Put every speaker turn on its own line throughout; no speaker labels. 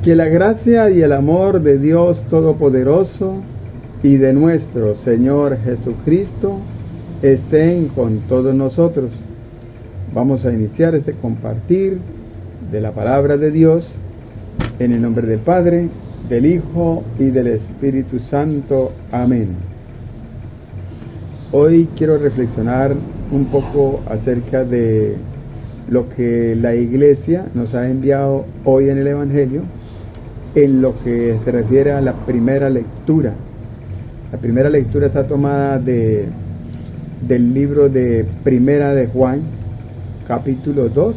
Que la gracia y el amor de Dios Todopoderoso y de nuestro Señor Jesucristo estén con todos nosotros. Vamos a iniciar este compartir de la palabra de Dios en el nombre del Padre, del Hijo y del Espíritu Santo. Amén. Hoy quiero reflexionar un poco acerca de lo que la Iglesia nos ha enviado hoy en el Evangelio, en lo que se refiere a la primera lectura. La primera lectura está tomada del libro de Primera de Juan, capítulo 2,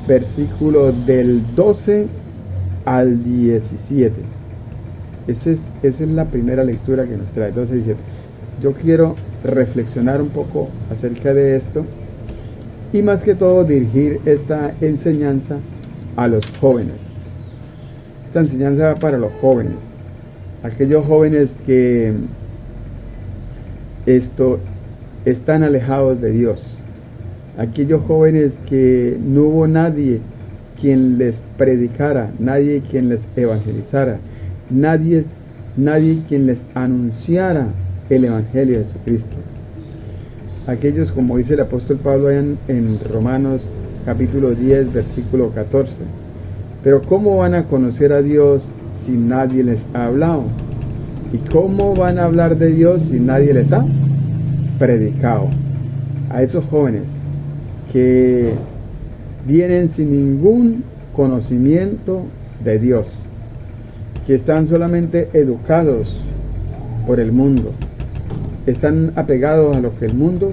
versículos del 12 al 17. Esa es la primera lectura que nos trae, 12 y 17. Yo quiero reflexionar un poco acerca de esto y más que todo dirigir esta enseñanza a los jóvenes. Esta enseñanza va para los jóvenes, aquellos jóvenes que están alejados de Dios, aquellos jóvenes que no hubo nadie quien les predicara, nadie quien les evangelizara, nadie quien les anunciara el Evangelio de Jesucristo. Aquellos, como dice el apóstol Pablo en Romanos capítulo 10, versículo 14. Pero ¿cómo van a conocer a Dios si nadie les ha hablado? ¿Y cómo van a hablar de Dios si nadie les ha predicado? A esos jóvenes que vienen sin ningún conocimiento de Dios, que están solamente educados por el mundo, están apegados a lo que el mundo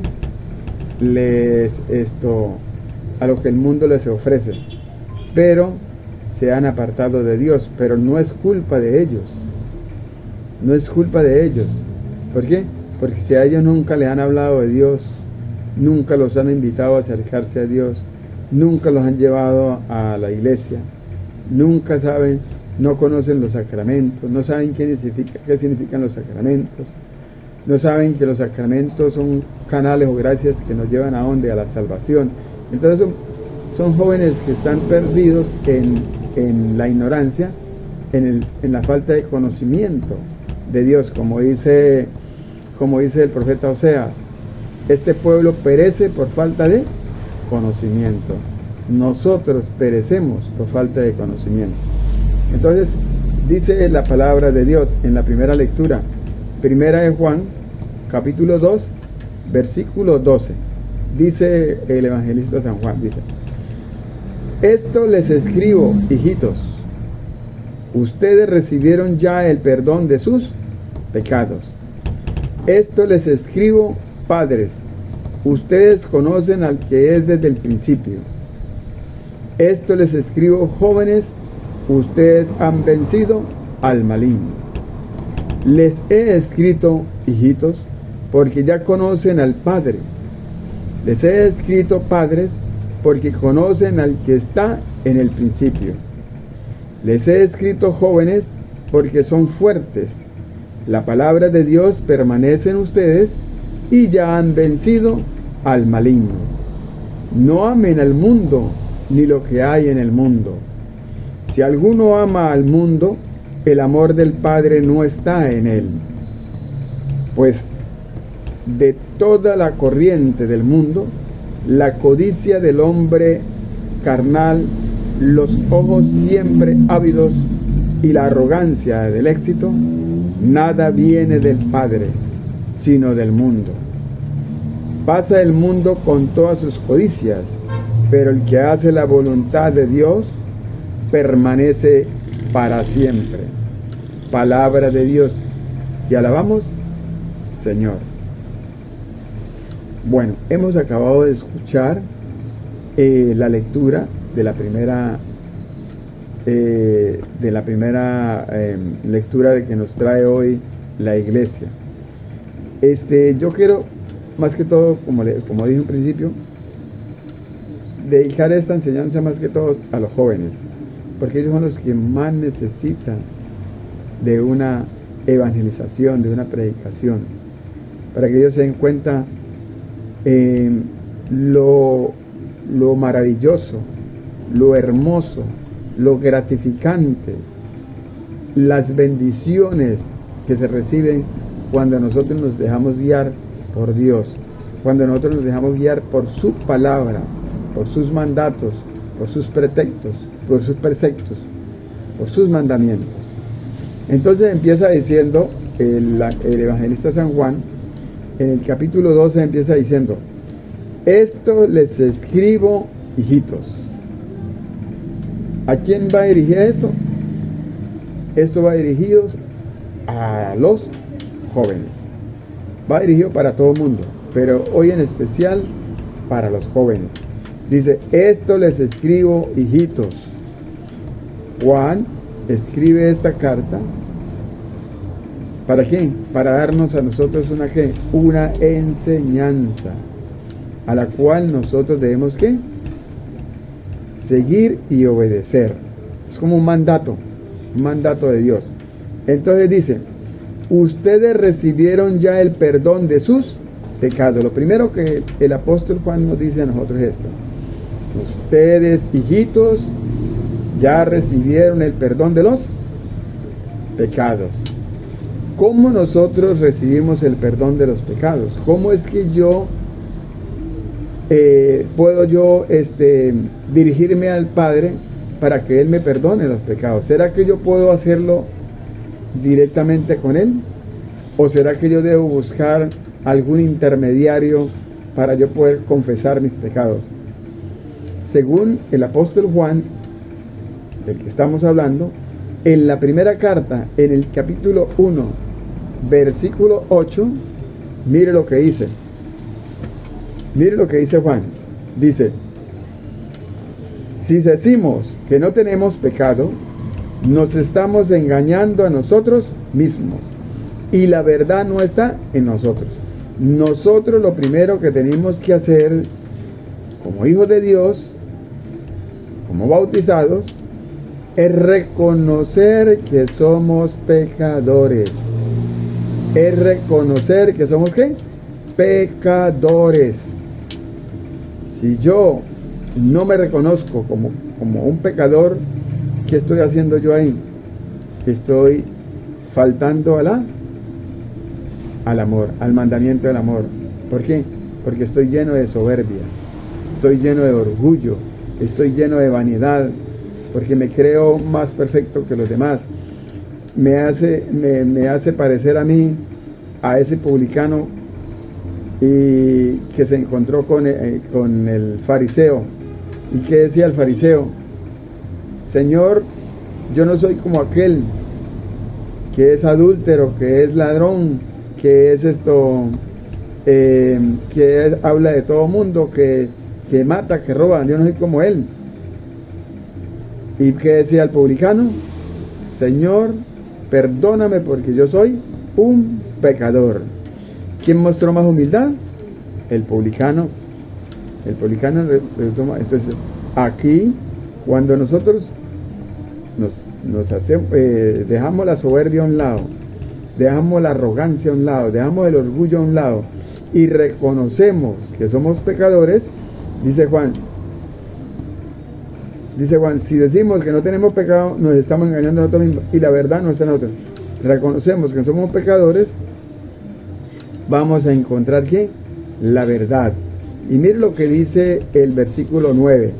les ofrece, pero se han apartado de Dios. Pero no es culpa de ellos, no es culpa de ellos. ¿Por qué? Porque si a ellos nunca les han hablado de Dios, nunca los han invitado a acercarse a Dios, nunca los han llevado a la iglesia, nunca saben, no conocen los sacramentos, no saben qué significan los sacramentos, no saben que los sacramentos son canales o gracias que nos llevan a dónde, a la salvación. Entonces son jóvenes que están perdidos en la ignorancia, en la falta de conocimiento de Dios, como dice el profeta Oseas: este pueblo perece por falta de conocimiento. Nosotros perecemos por falta de conocimiento. Entonces dice la palabra de Dios en la primera lectura, Primera de Juan, capítulo 2, versículo 12. Dice el evangelista San Juan, dice: esto les escribo, hijitos, ustedes recibieron ya el perdón de sus pecados. Esto les escribo, padres, ustedes conocen al que es desde el principio. Esto les escribo, jóvenes, ustedes han vencido al maligno. Les he escrito, hijitos, porque ya conocen al Padre. Les he escrito, padres, porque conocen al que está en el principio. Les he escrito, jóvenes, porque son fuertes. La palabra de Dios permanece en ustedes y ya han vencido al maligno. No amen al mundo ni lo que hay en el mundo. Si alguno ama al mundo, el amor del Padre no está en él. Pues de toda la corriente del mundo, la codicia del hombre carnal, los ojos siempre ávidos y la arrogancia del éxito, nada viene del Padre, sino del mundo. Pasa el mundo con todas sus codicias, pero el que hace la voluntad de Dios permanece para siempre. Palabra de Dios. Y alabamos, Señor. Bueno, hemos acabado de escuchar la lectura de la primera lectura de que nos trae hoy la Iglesia. Yo quiero, más que todo, como dije en principio, dedicar esta enseñanza más que todo a los jóvenes, porque ellos son los que más necesitan de una evangelización, de una predicación, para que ellos se den cuenta lo maravilloso, lo hermoso lo gratificante, las bendiciones que se reciben cuando nosotros nos dejamos guiar por Dios, cuando nosotros nos dejamos guiar por su palabra, por sus mandatos, por sus preceptos, por sus mandamientos. Entonces empieza diciendo el evangelista San Juan, en el capítulo 12 empieza diciendo: esto les escribo, hijitos. ¿A quién va dirigido esto? Esto va dirigido a los jóvenes. Va dirigido para todo el mundo, pero hoy en especial para los jóvenes. Dice: esto les escribo, hijitos. Juan escribe esta carta, ¿para qué? Para darnos a nosotros una enseñanza, a la cual nosotros debemos ¿qué? Seguir y obedecer. Es como un mandato de Dios. Entonces dice: ustedes recibieron ya el perdón de sus pecados. Lo primero que el apóstol Juan nos dice a nosotros es esto: ustedes, hijitos, ya recibieron el perdón de los pecados. ¿Cómo nosotros recibimos el perdón de los pecados? ¿Cómo es que puedo dirigirme al Padre para que Él me perdone los pecados? ¿Será que yo puedo hacerlo directamente con Él? ¿O será que yo debo buscar algún intermediario para yo poder confesar mis pecados? Según el apóstol Juan, del que estamos hablando, en la primera carta, en el capítulo 1, versículo 8, mire lo que dice. Mire lo que dice Juan. Dice: si decimos que no tenemos pecado, nos estamos engañando a nosotros mismos, y la verdad no está en nosotros. Nosotros lo primero que tenemos que hacer, como hijos de Dios, como bautizados, es reconocer que somos pecadores. Es reconocer que somos ¿qué? Pecadores. Si yo no me reconozco como un pecador, ¿qué estoy haciendo yo ahí? Estoy faltando al amor, al mandamiento del amor. ¿Por qué? Porque estoy lleno de soberbia, estoy lleno de orgullo, estoy lleno de vanidad, porque me creo más perfecto que los demás. Me hace parecer a mí, a ese publicano y que se encontró con el fariseo. ¿Y qué decía el fariseo? Señor, yo no soy como aquel que es adúltero, que es ladrón, que es habla de todo mundo, que mata, que roba. Yo no soy como él. ¿Y qué decía el publicano? Señor, perdóname porque yo soy un pecador. ¿Quién mostró más humildad? El publicano. Entonces, aquí, cuando nosotros dejamos la soberbia a un lado, dejamos la arrogancia a un lado, dejamos el orgullo a un lado y reconocemos que somos pecadores, dice Juan, si decimos que no tenemos pecado, nos estamos engañando a nosotros mismos y la verdad no está en nosotros. Reconocemos que somos pecadores, vamos a encontrar ¿qué? La verdad. Y mire lo que dice el versículo 9.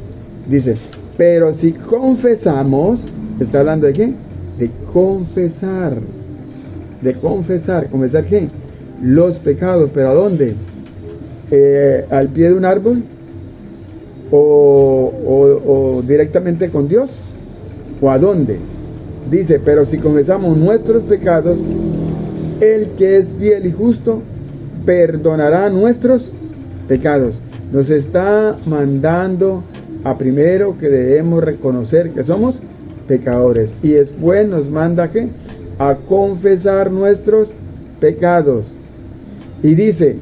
Dice: pero si confesamos, está hablando de qué? De confesar. ¿Confesar qué? Los pecados. ¿Pero a dónde? ¿Al pie de un árbol? ¿O directamente con Dios? ¿O a dónde? Dice: pero si confesamos nuestros pecados, el que es fiel y justo perdonará nuestros pecados. Nos está mandando a primero que debemos reconocer que somos pecadores, y después nos manda ¿qué? A confesar nuestros pecados. Y dice: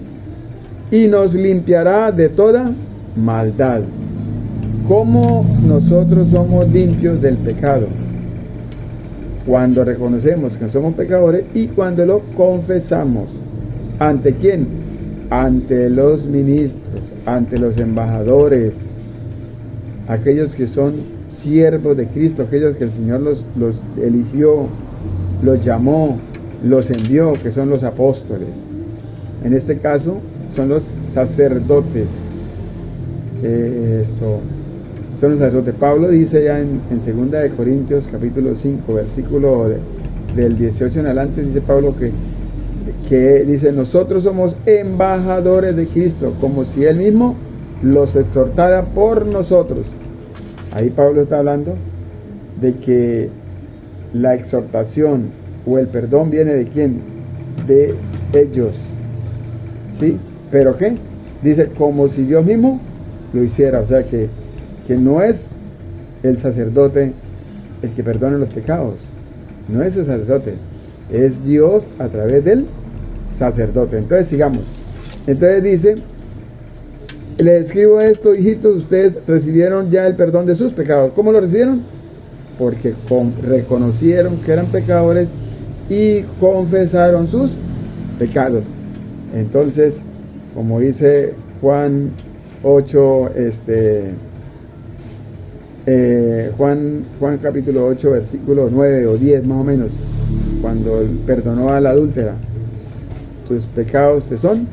y nos limpiará de toda maldad. ¿Cómo nosotros somos limpios del pecado? Cuando reconocemos que somos pecadores y cuando lo confesamos. ¿Ante quién? Ante los ministros, ante los embajadores, aquellos que son siervos de Cristo, aquellos que el Señor los eligió, los llamó, los envió, que son los apóstoles. En este caso son los sacerdotes. Son los sacerdotes. Pablo dice ya en 2 Corintios capítulo 5, versículo del 18 en adelante, dice Pablo que dice: nosotros somos embajadores de Cristo, como si Él mismo los exhortara por nosotros. Ahí Pablo está hablando de que la exhortación o el perdón viene ¿de quién? De ellos, ¿sí? ¿Pero qué? Dice, como si Dios mismo lo hiciera. O sea que no es el sacerdote el que perdona los pecados, no es el sacerdote, es Dios a través del sacerdote. Entonces sigamos. Entonces dice: les escribo esto, hijitos, ustedes recibieron ya el perdón de sus pecados. ¿Cómo lo recibieron? Porque reconocieron que eran pecadores y confesaron sus pecados. Entonces, como dice Juan 8, Juan capítulo 8, versículo 9 o 10 más o menos, cuando él perdonó a la adúltera: tus pecados te son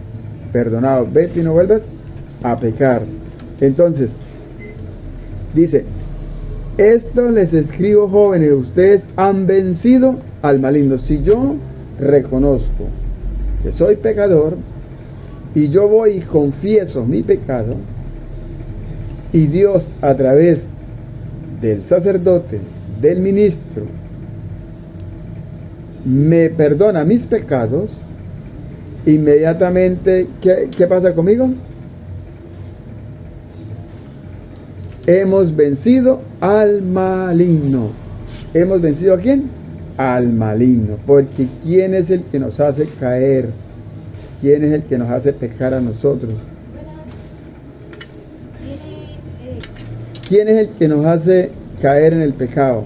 perdonados, vete y no vuelvas a pecar. Entonces dice: esto les escribo, jóvenes, ustedes han vencido al maligno. Si yo reconozco que soy pecador y yo voy y confieso mi pecado, y Dios a través del sacerdote, del ministro, me perdona mis pecados, inmediatamente, ¿qué pasa conmigo? Hemos vencido al maligno. ¿Hemos vencido a quién? Al maligno. Porque ¿quién es el que nos hace caer? ¿Quién es el que nos hace pecar a nosotros? ¿Quién es el que nos hace caer en el pecado?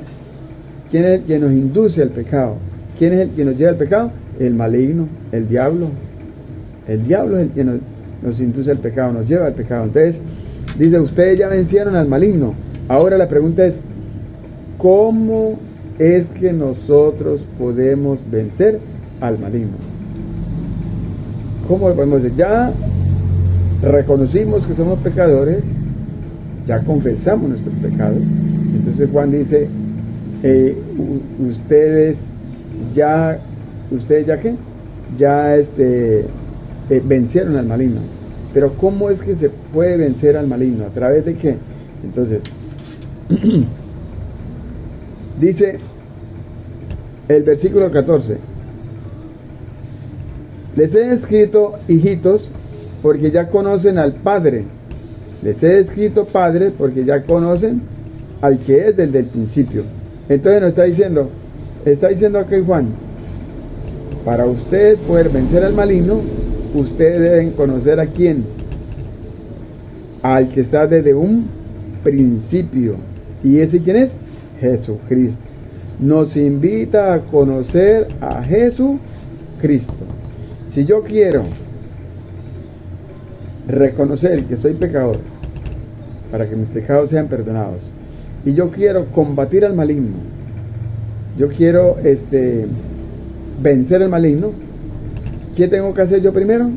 ¿Quién es el que nos induce al pecado? ¿Quién es el que nos lleva al pecado? El maligno, el diablo. El diablo es el que nos induce al pecado, nos lleva al pecado. Entonces, dice, ustedes ya vencieron al maligno. Ahora la pregunta es, ¿cómo es que nosotros podemos vencer al maligno? ¿Cómo lo podemos hacer? Ya reconocimos que somos pecadores, ya confesamos nuestros pecados. Entonces Juan dice, ustedes ya ¿qué? Ya vencieron al maligno. Pero ¿cómo es que se puede vencer al maligno? ¿A través de qué? Entonces, dice el versículo 14: les he escrito, hijitos, porque ya conocen al Padre. Les he escrito, padres, porque ya conocen al que es desde el principio. Entonces nos está diciendo aquí Juan, para ustedes poder vencer al maligno, ustedes deben conocer a quién, al que está desde un principio. ¿Y ese quién es? Jesucristo. Nos invita a conocer a Jesucristo. Si yo quiero reconocer que soy pecador, para que mis pecados sean perdonados, y yo quiero combatir al maligno, yo quiero vencer al maligno, ¿qué tengo que hacer yo primero?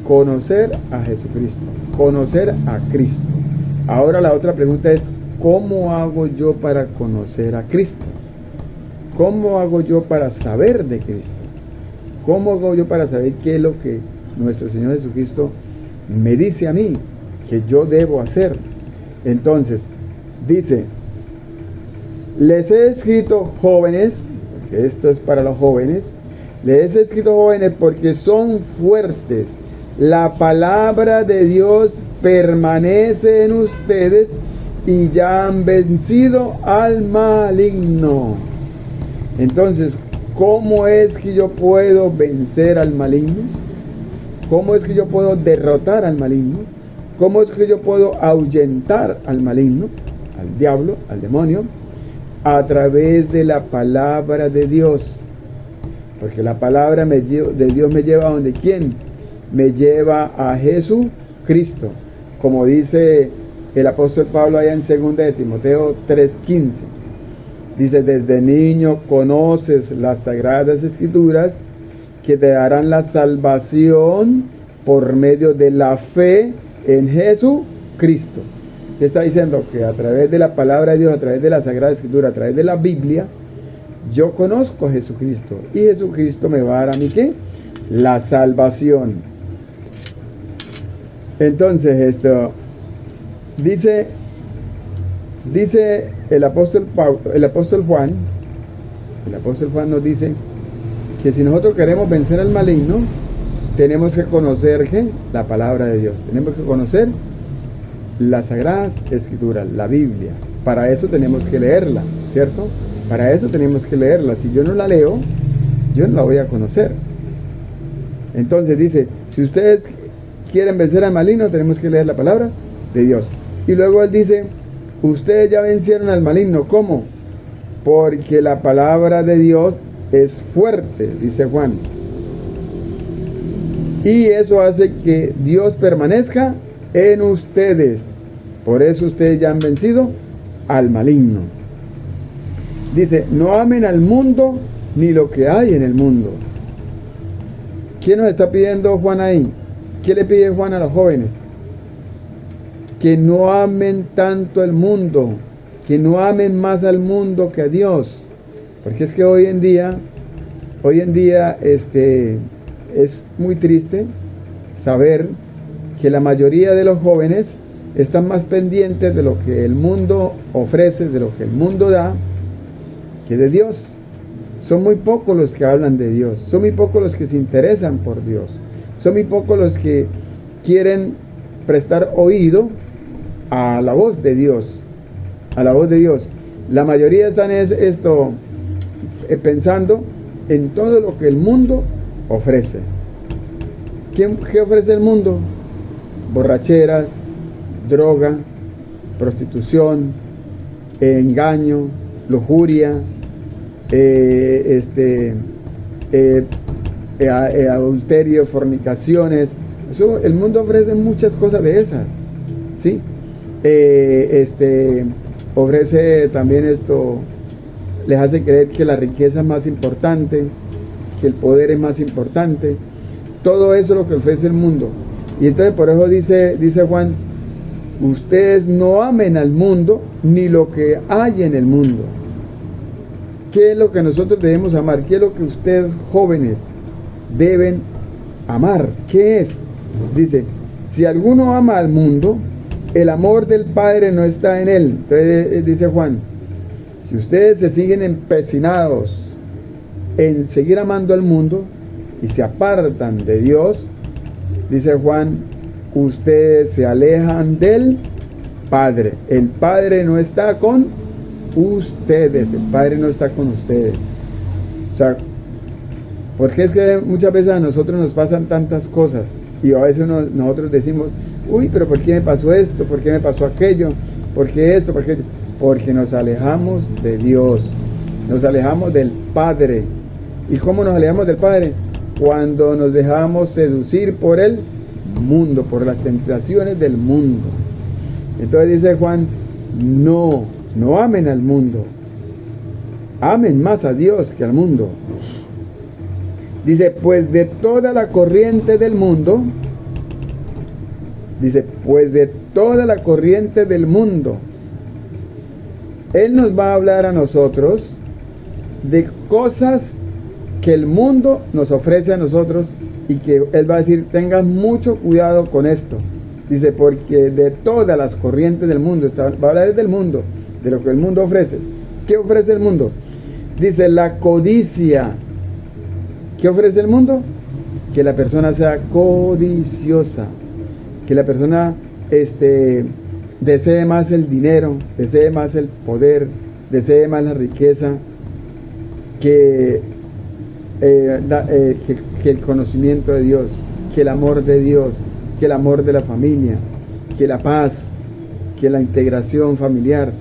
Conocer a Jesucristo, conocer a Cristo. Ahora la otra pregunta es, ¿cómo hago yo para conocer a Cristo? ¿Cómo hago yo para saber de Cristo? ¿Cómo hago yo para saber qué es lo que nuestro Señor Jesucristo me dice a mí que yo debo hacer? Entonces, dice, les he escrito, jóvenes, porque esto es para los jóvenes, les he escrito, jóvenes, porque son fuertes. La palabra de Dios permanece en ustedes y ya han vencido al maligno. Entonces, ¿cómo es que yo puedo vencer al maligno? ¿Cómo es que yo puedo derrotar al maligno? ¿Cómo es que yo puedo ahuyentar al maligno, al diablo, al demonio? A través de la palabra de Dios. Porque la palabra de Dios me lleva a donde ¿quién? Me lleva a Jesucristo. Como dice el apóstol Pablo allá en 2 de Timoteo 3:15. Dice, desde niño conoces las sagradas escrituras que te darán la salvación por medio de la fe en Jesucristo. ¿Qué está diciendo? Que a través de la palabra de Dios, a través de la sagrada escritura, a través de la Biblia, yo conozco a Jesucristo. Y Jesucristo me va a dar a mí ¿qué? La salvación. Entonces esto dice el apóstol Juan nos dice que si nosotros queremos vencer al maligno, tenemos que conocer ¿qué? La palabra de Dios. Tenemos que conocer las sagradas escrituras, la Biblia. Para eso tenemos que leerla, ¿cierto? Para eso tenemos que leerla. Si yo no la leo, yo no la voy a conocer. Entonces dice, si ustedes quieren vencer al maligno, tenemos que leer la palabra de Dios. Y luego él dice, ustedes ya vencieron al maligno. ¿Cómo? Porque la palabra de Dios es fuerte, dice Juan. Y eso hace que Dios permanezca en ustedes. Por eso ustedes ya han vencido al maligno. Dice, no amen al mundo ni lo que hay en el mundo. ¿Qué nos está pidiendo Juan ahí? ¿Qué le pide Juan a los jóvenes? Que no amen tanto el mundo, que no amen más al mundo que a Dios. Porque es que hoy en día es muy triste saber que la mayoría de los jóvenes están más pendientes de lo que el mundo ofrece, de lo que el mundo da, que de Dios. Son muy pocos los que hablan de Dios, son muy pocos los que se interesan por Dios, son muy pocos los que quieren prestar oído a la voz de Dios, a la voz de Dios. La mayoría están pensando en todo lo que el mundo ofrece. ¿Qué ofrece el mundo? Borracheras, droga, prostitución, engaño, lujuria, adulterio, fornicaciones. Eso, el mundo ofrece muchas cosas de esas, ¿sí? Ofrece también les hace creer que la riqueza es más importante, que el poder es más importante. Todo eso es lo que ofrece el mundo. Y entonces por eso dice Juan, ustedes no amen al mundo ni lo que hay en el mundo. ¿Qué es lo que nosotros debemos amar? ¿Qué es lo que ustedes jóvenes deben amar? ¿Qué es? Dice, si alguno ama al mundo, el amor del Padre no está en él. Entonces dice Juan, si ustedes se siguen empecinados en seguir amando al mundo y se apartan de Dios, dice Juan, ustedes se alejan del Padre. El Padre no está con ustedes, el Padre no está con ustedes. O sea, porque es que muchas veces a nosotros nos pasan tantas cosas y a veces nosotros decimos, uy, pero ¿por qué me pasó esto? ¿Por qué me pasó aquello? ¿Por qué esto? ¿Por qué aquello? Porque nos alejamos de Dios, nos alejamos del Padre. ¿Y cómo nos alejamos del Padre? Cuando nos dejamos seducir por el mundo, por las tentaciones del mundo. Entonces dice Juan, no amen al mundo, amen más a Dios que al mundo. Dice, pues de toda la corriente del mundo, Él nos va a hablar a nosotros de cosas que el mundo nos ofrece a nosotros y que Él va a decir, tengan mucho cuidado con esto. Dice, porque de todas las corrientes del mundo, va a hablar del mundo, de lo que el mundo ofrece. ¿Qué ofrece el mundo? Dice, la codicia. ¿Qué ofrece el mundo? Que la persona sea codiciosa, que la persona desee más el dinero, desee más el poder, desee más la riqueza, que el conocimiento de Dios, que el amor de Dios, que el amor de la familia, que la paz, que la integración familiar.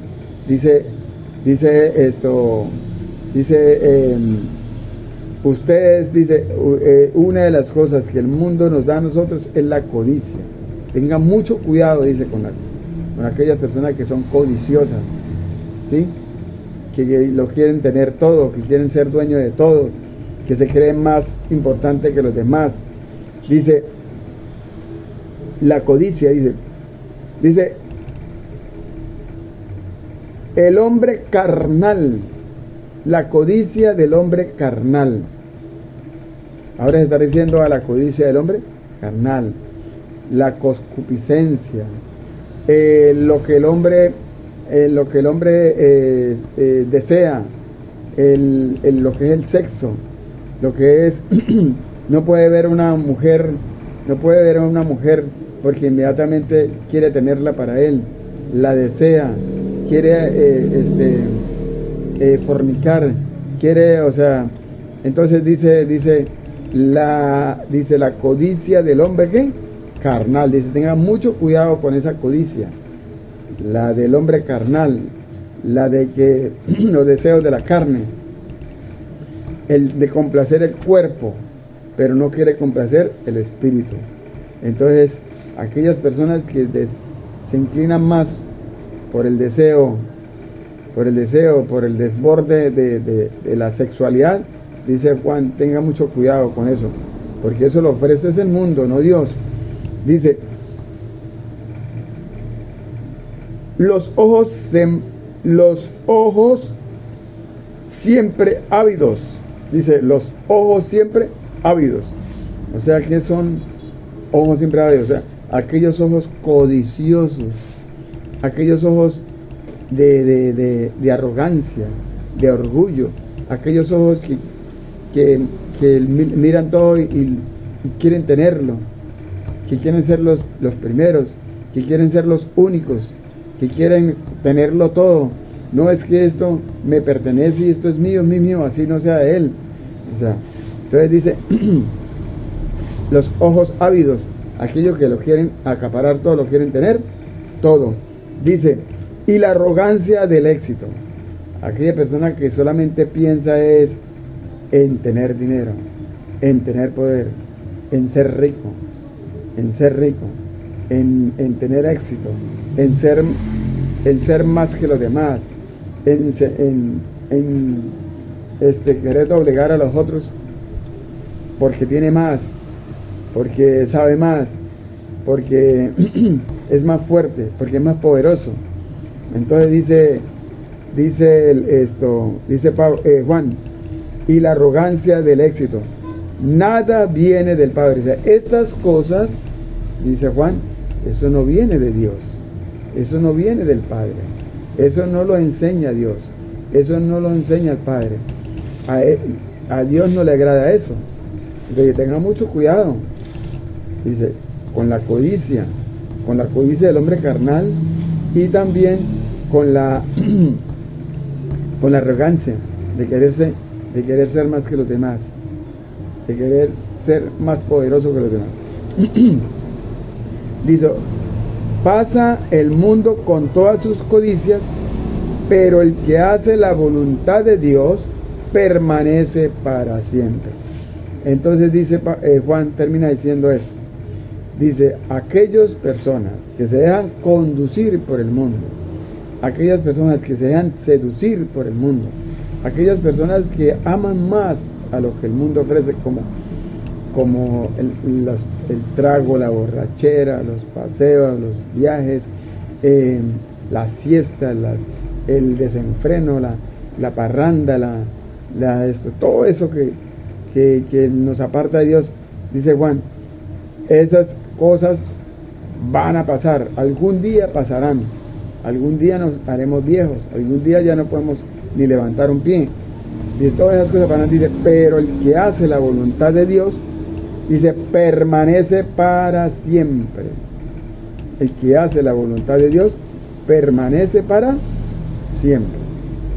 Una de las cosas que el mundo nos da a nosotros es la codicia. Tengan mucho cuidado, dice, con aquellas personas que son codiciosas, ¿sí? Que lo quieren tener todo, que quieren ser dueños de todo, que se creen más importantes que los demás. Dice, la codicia, dice, el hombre carnal, la codicia del hombre carnal. Ahora se está diciendo a la codicia del hombre carnal, la concupiscencia, lo que el hombre desea, lo que es el sexo, lo que es no puede ver una mujer porque inmediatamente quiere tenerla para él, la desea, quiere fornicar, quiere, o sea, entonces dice la codicia del hombre ¿qué? Carnal. Dice, tenga mucho cuidado con esa codicia, la del hombre carnal, la de que los deseos de la carne, el de complacer el cuerpo, pero no quiere complacer el espíritu. Entonces, aquellas personas que se inclinan más por el deseo, por el desborde de la sexualidad, dice Juan, tenga mucho cuidado con eso, porque eso lo ofrece el mundo, no Dios. Dice, los ojos siempre ávidos. Dice, los ojos siempre ávidos. O sea, que son ojos siempre ávidos. O sea, aquellos ojos codiciosos, aquellos ojos de arrogancia, de orgullo, aquellos ojos que miran todo y quieren tenerlo, que quieren ser los primeros, que quieren ser los únicos, que quieren tenerlo todo. No es que esto me pertenece y esto es mío, así no sea de él. O sea, entonces dice, los ojos ávidos, aquellos que lo quieren acaparar todo, lo quieren tener todo. Dice, y la arrogancia del éxito, aquella persona que solamente piensa es en tener dinero, en tener poder, en ser rico, en tener éxito, en ser más que los demás, en querer doblegar a los otros porque tiene más, porque sabe más, porque es más fuerte, porque es más poderoso. Entonces dice Juan, y la arrogancia del éxito, nada viene del Padre. O sea, estas cosas, dice Juan, eso no viene de Dios, eso no viene del Padre, eso no lo enseña Dios, eso no lo enseña el Padre. A Dios no le agrada eso. Entonces tenga mucho cuidado, dice, con la codicia del hombre carnal, y también con la arrogancia de querer ser más que los demás, de querer ser más poderoso que los demás. Dice, pasa el mundo con todas sus codicias, pero el que hace la voluntad de Dios permanece para siempre. Entonces dice Juan, termina diciendo esto. Dice, aquellas personas que se dejan conducir por el mundo, aquellas personas que se dejan seducir por el mundo, aquellas personas que aman más a lo que el mundo ofrece, como el trago, la borrachera, los paseos, los viajes, las fiestas, el desenfreno, la parranda, todo eso que nos aparta de Dios. Dice Juan, esas cosas van a pasar, algún día pasarán, algún día nos haremos viejos, algún día ya no podemos ni levantar un pie. De todas esas cosas van a decir, pero el que hace la voluntad de Dios, dice, permanece para siempre. El que hace la voluntad de Dios permanece para siempre.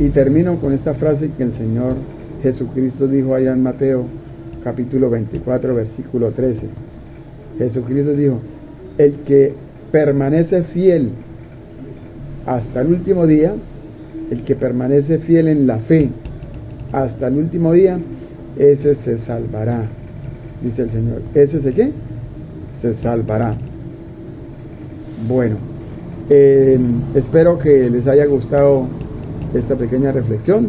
Y termino con esta frase que el Señor Jesucristo dijo allá en Mateo capítulo 24 versículo 13. Jesucristo dijo, el que permanece fiel hasta el último día, el que permanece fiel en la fe hasta el último día, ese se salvará, dice el Señor. ¿Ese se qué? Se salvará. Bueno, Espero que les haya gustado esta pequeña reflexión.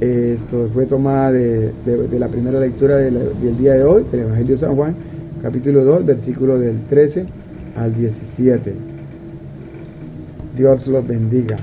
Esto fue tomada de la primera lectura del día de hoy, del Evangelio de San Juan, capítulo 2, versículo del 13 al 17. Dios los bendiga.